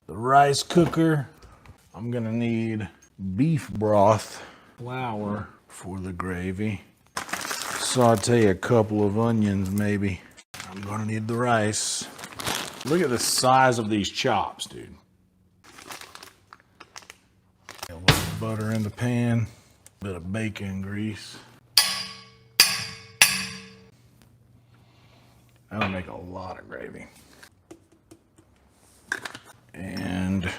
The rice cooker. I'm gonna need beef broth, flour for the gravy. Saute a couple of onions maybe. I'm gonna need the rice. Look at the size of these chops, dude. A little butter in the pan, a bit of bacon grease. That'll make a lot of gravy. And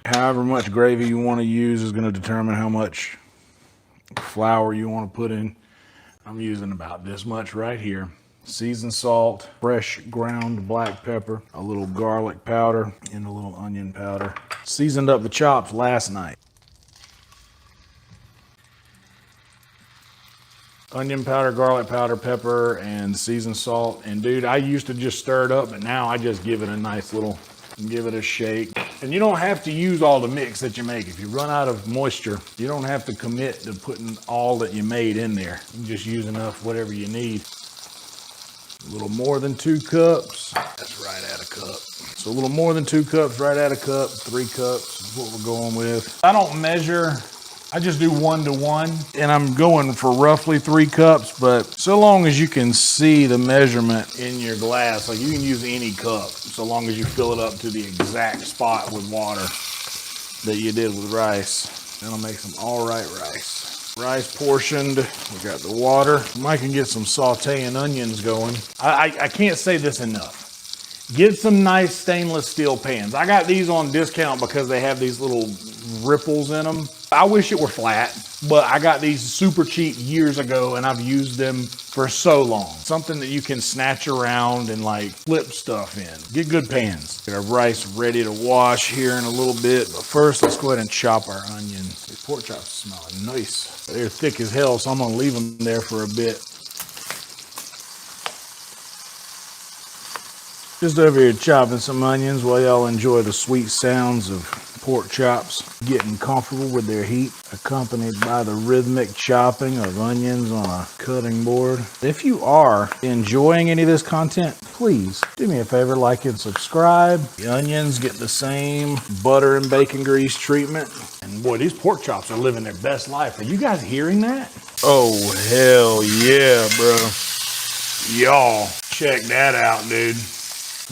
however much gravy you want to use is going to determine how much flour you want to put in. I'm using about this much right here. Seasoned salt, fresh ground black pepper, a little garlic powder, and a little onion powder. Seasoned up the chops last night. Onion powder, garlic powder, pepper, and seasoned salt. And dude, I used to just stir it up, but now I just give it a nice little, give it a shake. And you don't have to use all the mix that you make. If you run out of moisture, you don't have to commit to putting all that you made in there. You just use enough, whatever you need. A little more than 2 cups. That's right at a cup. So a little more than 2 cups, right at a cup. 3 cups is what we're going with. I don't measure. I just do 1 to 1, and I'm going for roughly 3 cups, but so long as you can see the measurement in your glass, like you can use any cup, so long as you fill it up to the exact spot with water that you did with rice. That'll make some all right rice. Rice portioned, we got the water. I can get some sauteing onions going. I can't say this enough. Get some nice stainless steel pans. I got these on discount because they have these little ripples in them. I wish it were flat, but I got these super cheap years ago and I've used them for so long. Something that you can snatch around and like flip stuff in. Get good pans. Get our rice ready to wash here in a little bit, but first let's go ahead and chop our onions. These pork chops smell nice. They're thick as hell, so I'm gonna leave them there for a bit. Just over here chopping some onions while y'all enjoy the sweet sounds of pork chops getting comfortable with their heat, accompanied by the rhythmic chopping of onions on a cutting board. If you are enjoying any of this content, please do me a favor, like and subscribe. The onions get the same butter and bacon grease treatment. And boy, these pork chops are living their best life. Are you guys hearing that? Oh, hell yeah, bro. Y'all, check that out, dude.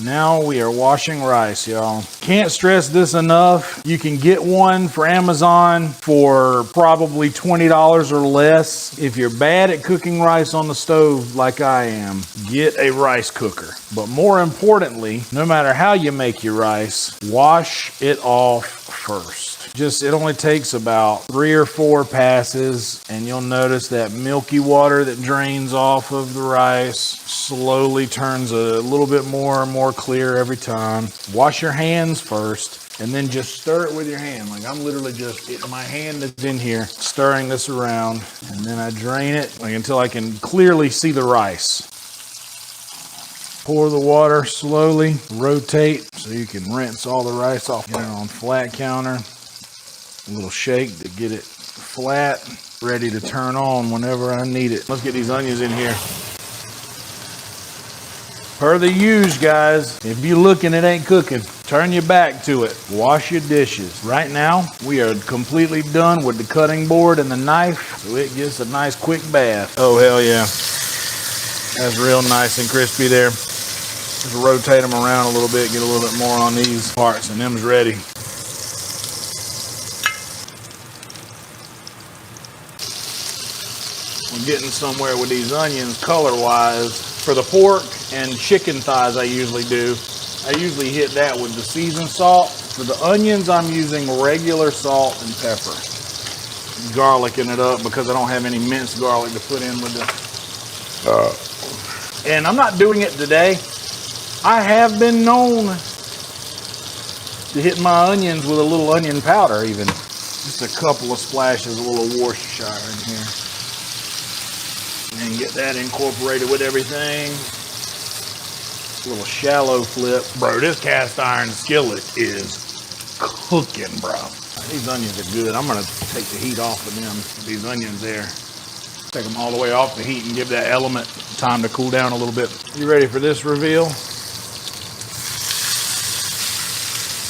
Now we are washing rice, y'all. Can't stress this enough. You can get one for Amazon for probably $20 or less. If you're bad at cooking rice on the stove like I am, get a rice cooker. But more importantly, no matter how you make your rice, wash it off first. It only takes about 3 or 4 passes, and you'll notice that milky water that drains off of the rice slowly turns a little bit more and more clear every time. Wash your hands first, and then just stir it with your hand. Like I'm literally just, my hand is in here, stirring this around, and then I drain it like until I can clearly see the rice. Pour the water slowly, rotate so you can rinse all the rice off. Get it on flat counter. A little shake to get it flat, ready to turn on whenever I need it. Let's get these onions in here. Per the use, guys, if you're looking, it ain't cooking. Turn your back to it. Wash your dishes. Right now, we are completely done with the cutting board and the knife, so it gets a nice quick bath. Oh, hell yeah. That's real nice and crispy there. Just rotate them around a little bit, get a little bit more on these parts, and them's ready. We're getting somewhere with these onions color-wise. For the pork and chicken thighs I usually hit that with the seasoned salt. For the onions, I'm using regular salt and pepper. Garlicking it up because I don't have any minced garlic to put in with the... And I'm not doing it today. I have been known to hit my onions with a little onion powder even. Just a couple of splashes, a little Worcestershire in here. And get that incorporated with everything. A little shallow flip. Bro, this cast iron skillet is cooking, bro. These onions are good. I'm gonna take the heat off of them. These onions there. Take them all the way off the heat and give that element time to cool down a little bit. You ready for this reveal?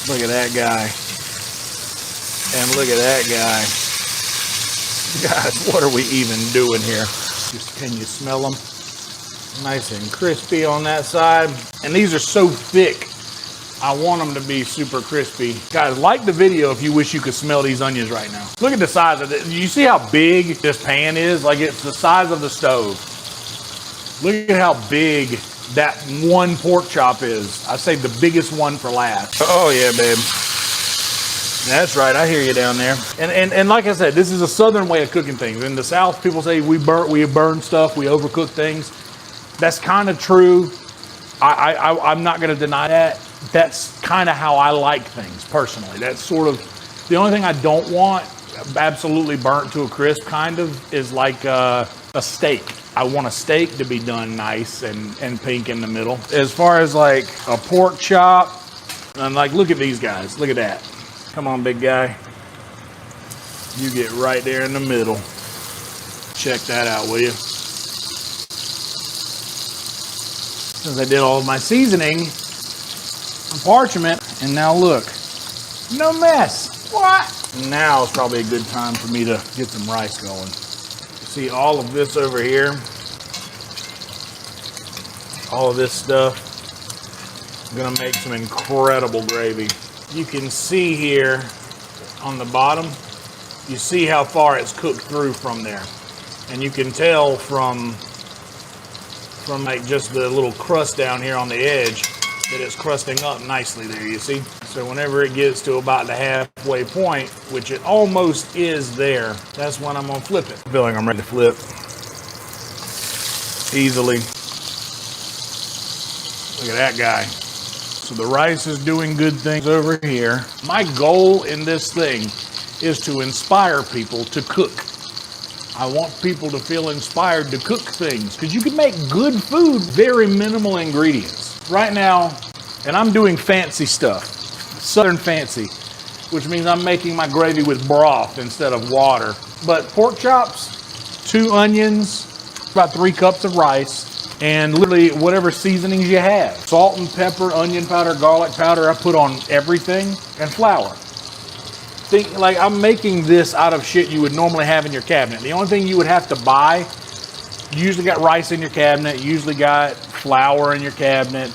Look at that guy. And look at that guy. Guys, what are we even doing here? Just, can you smell them? Nice and crispy on that side. And these are so thick, I want them to be super crispy. Guys, like the video if you wish you could smell these onions right now. Look at the size of it. You see how big this pan is? Like, it's the size of the stove. Look at how big that one pork chop is. I saved the biggest one for last. Oh yeah, babe. That's right, I hear you down there. And like I said, this is a southern way of cooking things. In the South, people say we burn stuff, we overcook things. That's kind of true. I'm not gonna deny that. That's kind of how I like things, personally. That's sort of, the only thing I don't want absolutely burnt to a crisp kind of is like a steak. I want a steak to be done nice and pink in the middle. As far as like a pork chop, and like, look at these guys, look at that. Come on, big guy. You get right there in the middle. Check that out, will you? Since I did all of my seasoning on parchment, and now look, no mess. What? Now is probably a good time for me to get some rice going. See all of this over here, all of this stuff, I'm gonna make some incredible gravy. You can see here on the bottom, you see how far it's cooked through from there. And you can tell from like just the little crust down here on the edge that it's crusting up nicely there, you see? So whenever it gets to about the halfway point, which it almost is there, that's when I'm gonna flip it. I feel like I'm ready to flip easily. Look at that guy. So the rice is doing good things over here. My goal in this thing is to inspire people to cook. I want people to feel inspired to cook things, because you can make good food, very minimal ingredients. Right now, and I'm doing fancy stuff, southern fancy, which means I'm making my gravy with broth instead of water. But pork chops, 2 onions, about 3 cups of rice, and literally whatever seasonings you have. Salt and pepper, onion powder, garlic powder, I put on everything, and flour. Think like I'm making this out of shit you would normally have in your cabinet. The only thing you would have to buy, you usually got rice in your cabinet, you usually got flour in your cabinet.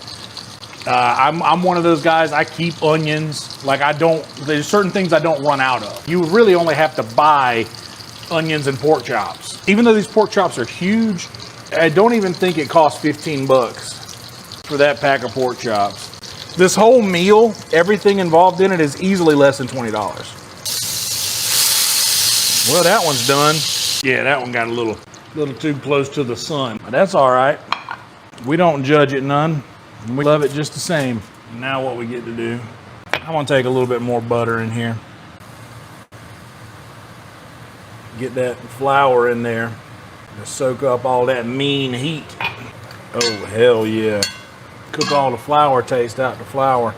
I'm one of those guys, I keep onions. Like there's certain things I don't run out of. You really only have to buy onions and pork chops. Even though these pork chops are huge, I don't even think it costs 15 bucks for that pack of pork chops. This whole meal, everything involved in it is easily less than $20. Well, that one's done. Yeah, that one got a little too close to the sun. But that's all right. We don't judge it none. We love it just the same. Now what we get to do, I'm gonna take a little bit more butter in here. Get that flour in there to soak up all that mean heat. Oh, hell yeah. Cook all the flour taste out the flour.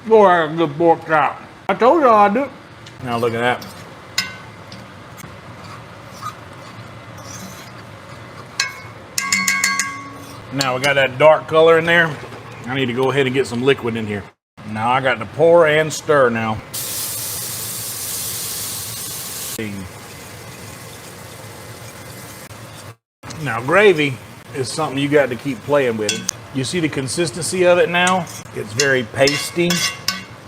Boy, I got a good pork chop. I told y'all I do. Now look at that. Now we got that dark color in there. I need to go ahead and get some liquid in here. Now I got to pour and stir now. Now gravy is something you got to keep playing with. You see the consistency of it now? It's very pasty.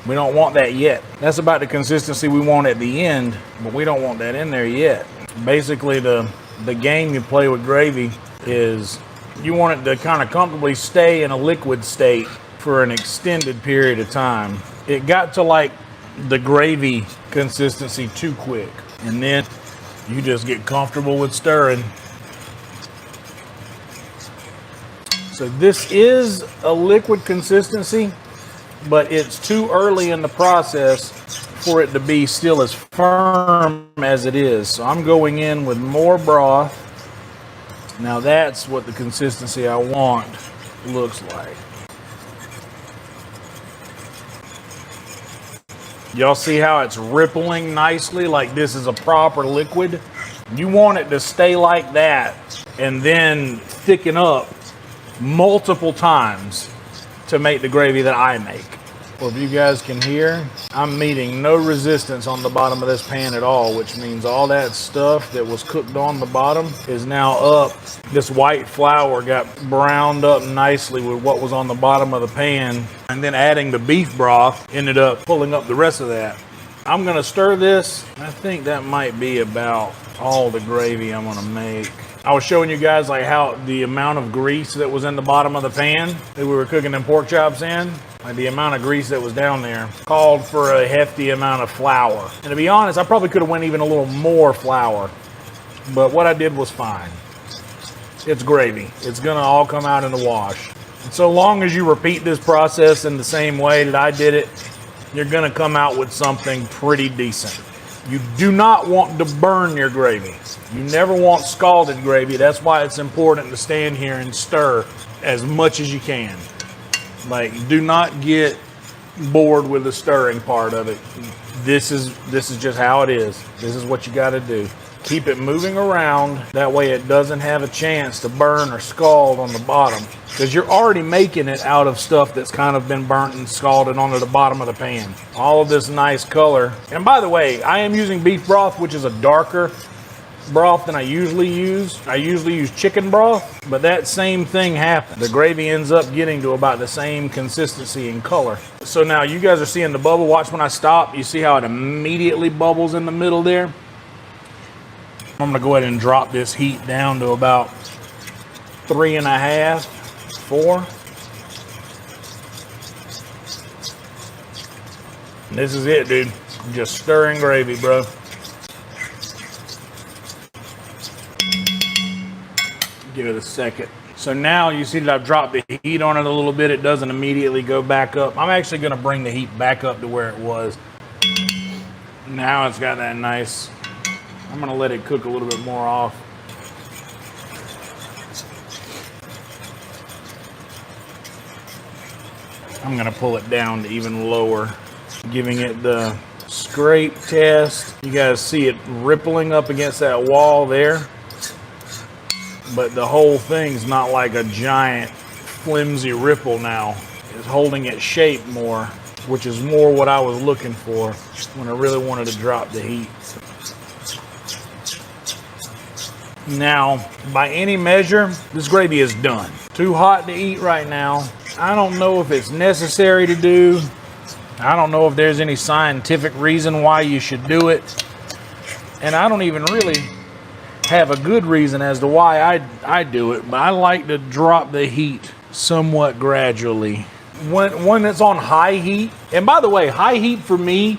We don't want that yet. That's about the consistency we want at the end, but we don't want that in there yet. Basically, the game you play with gravy is you want it to kind of comfortably stay in a liquid state for an extended period of time. It got to like the gravy consistency too quick, and then you just get comfortable with stirring. So this is a liquid consistency, but it's too early in the process for it to be still as firm as it is. So I'm going in with more broth. Now that's what the consistency I want looks like. Y'all see how it's rippling nicely, like this is a proper liquid? You want it to stay like that and then thicken up multiple times to make the gravy that I make. Well, if you guys can hear, I'm meeting no resistance on the bottom of this pan at all, which means all that stuff that was cooked on the bottom is now up. This white flour got browned up nicely with what was on the bottom of the pan, and then adding the beef broth ended up pulling up the rest of that. I'm gonna stir this. I think that might be about all the gravy I'm gonna make. I was showing you guys like how the amount of grease that was in the bottom of the pan that we were cooking them pork chops in, like the amount of grease that was down there called for a hefty amount of flour. And to be honest, I probably could have went even a little more flour, but what I did was fine. It's gravy. It's gonna all come out in the wash. And so long as you repeat this process in the same way that I did it, you're gonna come out with something pretty decent. You do not want to burn your gravy. You never want scalded gravy. That's why it's important to stand here and stir as much as you can. Like, do not get bored with the stirring part of it. This is just how it is. This is what you got to do. Keep it moving around. That way it doesn't have a chance to burn or scald on the bottom, because you're already making it out of stuff that's kind of been burnt and scalded onto the bottom of the pan. All of this nice color. And by the way, I am using beef broth, which is a darker broth than I usually use. I usually use chicken broth, but that same thing happened. The gravy ends up getting to about the same consistency and color. So now you guys are seeing the bubble. Watch when I stop. You see how it immediately bubbles in the middle there? I'm gonna go ahead and drop this heat down to about 3.5, 4. And this is it, dude. Just stirring gravy, bro. Give it a second. So now you see that I've dropped the heat on it a little bit. It doesn't immediately go back up. I'm actually gonna bring the heat back up to where it was. Now it's got that nice, I'm gonna let it cook a little bit more off. I'm gonna pull it down to even lower, giving it the scrape test. You guys see it rippling up against that wall there, but the whole thing's not like a giant flimsy ripple now. It's holding its shape more, which is more what I was looking for when I really wanted to drop the heat. Now, by any measure, this gravy is done. Too hot to eat right now. I don't know if it's necessary to do. I don't know if there's any scientific reason why you should do it. And I don't even really have a good reason as to why I do it, but I like to drop the heat somewhat gradually. When it's on high heat, and by the way, high heat for me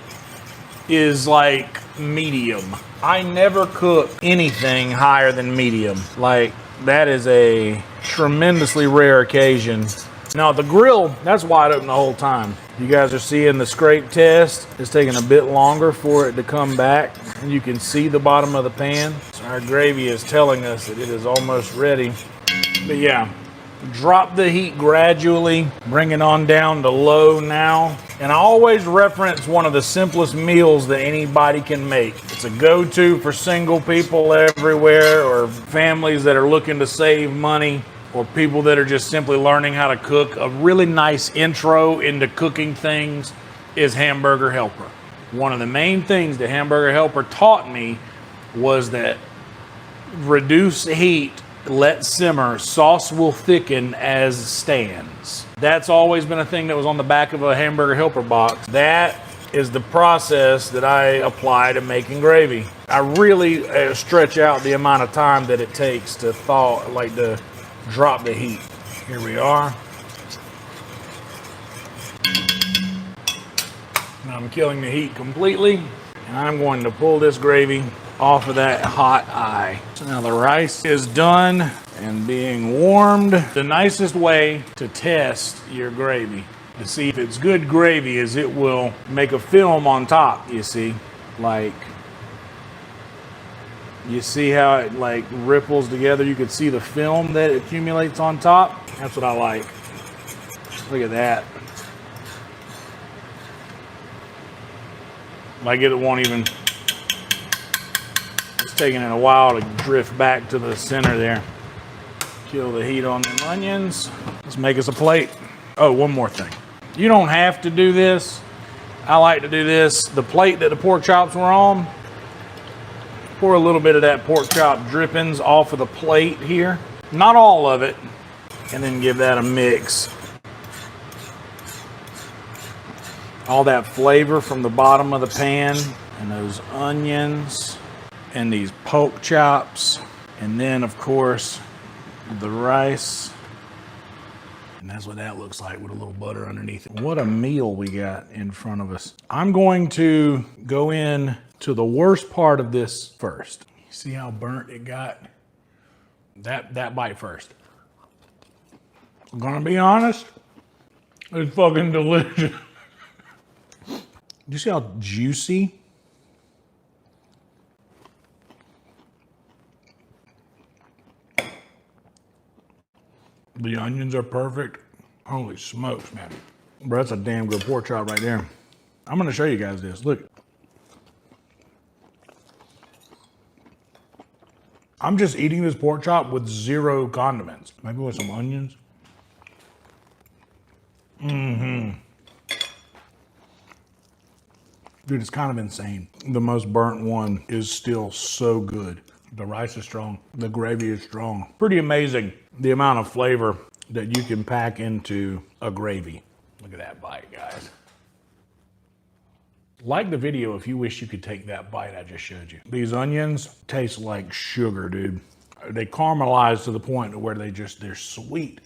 is like medium. I never cook anything higher than medium. Like, that is a tremendously rare occasion. Now the grill, that's wide open the whole time. You guys are seeing the scrape test. It's taking a bit longer for it to come back, and you can see the bottom of the pan. So our gravy is telling us that it is almost ready. But yeah, drop the heat gradually, bring it on down to low now. And I always reference one of the simplest meals that anybody can make. It's a go-to for single people everywhere, or families that are looking to save money, or people that are just simply learning how to cook. A really nice intro into cooking things is Hamburger Helper. One of the main things that Hamburger Helper taught me was that reduce heat, let simmer, sauce will thicken as stands. That's always been a thing that was on the back of a Hamburger Helper box. That is the process that I apply to making gravy. I really stretch out the amount of time that it takes to thaw, like to drop the heat. Here we are. Now I'm killing the heat completely, and I'm going to pull this gravy off of that hot eye. So now the rice is done and being warmed. The nicest way to test your gravy to see if it's good gravy is it will make a film on top, you see. Like, you see how it like ripples together? You can see the film that accumulates on top. That's what I like. Look at that. Like it won't even, it's taking it a while to drift back to the center there. Kill the heat on the onions. Let's make us a plate. Oh, one more thing. You don't have to do this. I like to do this. The plate that the pork chops were on, pour a little bit of that pork chop drippings off of the plate here. Not all of it. And then give that a mix. All that flavor from the bottom of the pan and those onions and these pork chops. And then, of course, the rice. And that's what that looks like with a little butter underneath it. What a meal we got in front of us. I'm going to go in to the worst part of this first. See how burnt it got? That bite first. I'm gonna be honest, it's fucking delicious. You see how juicy? The onions are perfect. Holy smokes, man. Bro, that's a damn good pork chop right there. I'm gonna show you guys this, look. I'm just eating this pork chop with 0 condiments. Maybe with some onions. Mm-hmm. Dude, it's kind of insane. The most burnt one is still so good. The rice is strong. The gravy is strong. Pretty amazing the amount of flavor that you can pack into a gravy. Look at that bite, guys. Like the video if you wish you could take that bite I just showed you. These onions taste like sugar, dude. They caramelize to the point where they're sweet.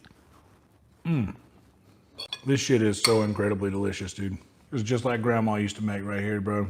This shit is so incredibly delicious, dude. It's just like grandma used to make right here, bro.